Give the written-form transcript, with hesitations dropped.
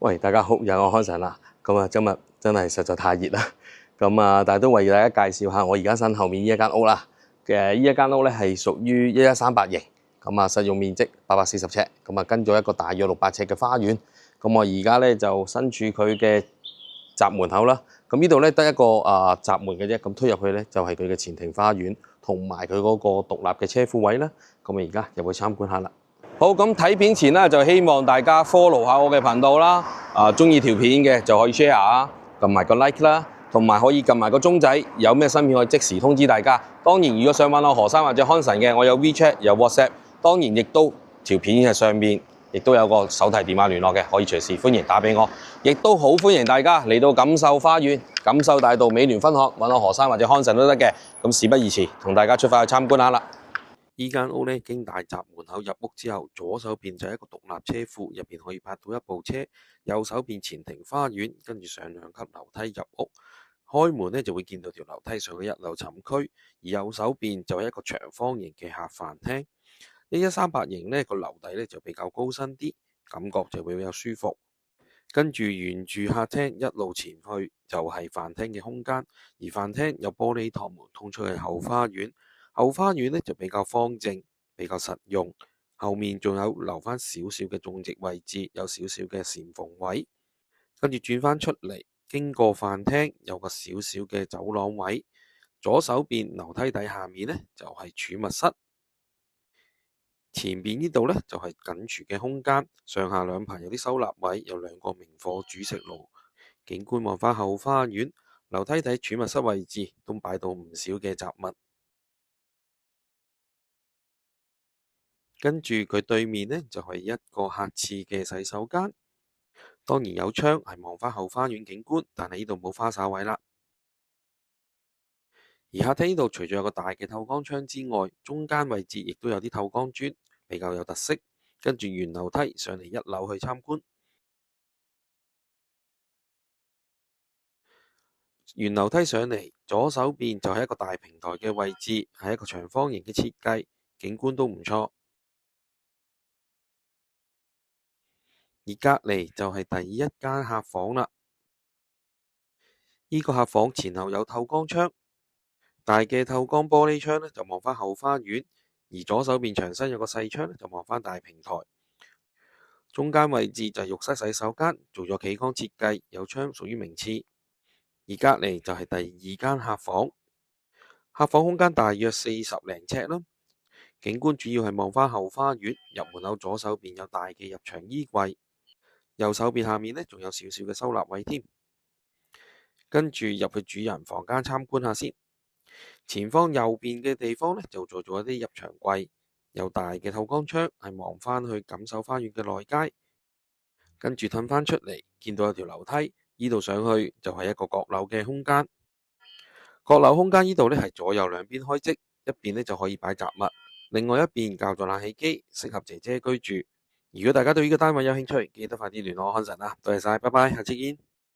喂，大家好，又我康神啦。今日真係實在太熱啦。但係都為大家介紹下我而家身後面呢一間屋啦。呢一間屋咧係屬於1138型，實用面積840尺，跟咗一個大約600尺嘅花園。我而家咧就身處佢嘅閘門口啦。呢度咧得一個閘門嘅啫，推入去咧就係佢嘅前庭花園，同埋佢嗰個獨立嘅車庫位啦。而家入去參觀下啦。好，咁睇片前咧就希望大家 follow 下我嘅頻道啦。中意條片嘅就可以 share 啊，撳埋個 like 啦，同埋可以撳埋個鐘仔，有咩新片可以即時通知大家。當然，如果想揾我何生或者康神嘅，我有 WeChat 有 WhatsApp， 當然亦都條片嘅上面亦都有個手提電話聯絡嘅，可以隨時歡迎打俾我。亦都好歡迎大家嚟到錦繡花園、錦繡大道美聯分行揾我何生或者康神都得嘅。咁事不宜遲，同大家出發去參觀下啦。依間屋咧經大閘門口入屋之後，左手邊就係一個獨立車庫，入邊可以泊到一部車；右手邊前庭花園，跟住上2級樓梯入屋。開門咧就會見到條樓梯上去1樓寢區，而右手邊就係一個長方形嘅客飯廳。1138型呢個樓底咧就比較高身啲，感覺就會比較舒服。跟住沿住客廳一路前去就係飯廳嘅空間，而飯廳有玻璃趟門通出去後花園。後花園呢就比較方正，比較實用。後面仲有留翻少少嘅種植位置，有少少嘅禪縫位。跟住轉翻出嚟，經過飯廳有個少少嘅走廊位。左手邊樓梯底下面呢就係儲物室。前邊呢度呢就係緊廚嘅空間，上下兩排有啲收納位，有2個明火煮食爐。景觀望翻後花園，樓梯底儲物室位置都擺到唔少嘅雜物。跟住佢對面呢，就係一個客廁嘅洗手間，當然有窗係望返後花園景觀，但係呢度冇花灑位啦。而客廳呢度除咗有個大嘅透光窗之外，中間位置亦都有啲透光磚，比較有特色。跟住沿樓梯上嚟1樓去參觀，沿樓梯上嚟左手邊就係一個大平台嘅位置，係一個長方形嘅設計，景觀都唔錯。而隔籬就係第一間客房啦。呢個客房前後有透光窗，大嘅透光玻璃窗呢就望返後花園，而左手邊牆身有個細窗呢就望返大平台。中間位置就係浴室洗手間，做咗企缸設計，有窗屬於明廁。而隔籬就係第2間客房，客房空間大約40零尺啦。景觀主要係望返後花園，入門口左手邊有大嘅入牆衣櫃。右手邊下面呢，仲有少少嘅收納位添。跟住入去主人房間參觀下先。前方右邊嘅地方呢，就做咗一啲入牆櫃，有大嘅透光窗，係望返去錦繡花園嘅內街。跟住褪返出嚟，見到有條樓梯，呢度上去就係一個閣樓嘅空間。閣樓空間呢度呢，係左右兩邊開積，一邊呢就可以擺雜物，另外一邊較咗冷氣機，適合姐姐居住。如果大家對呢個單位有興趣，記得快啲聯絡我康神啦，多謝晒，拜拜，下次見。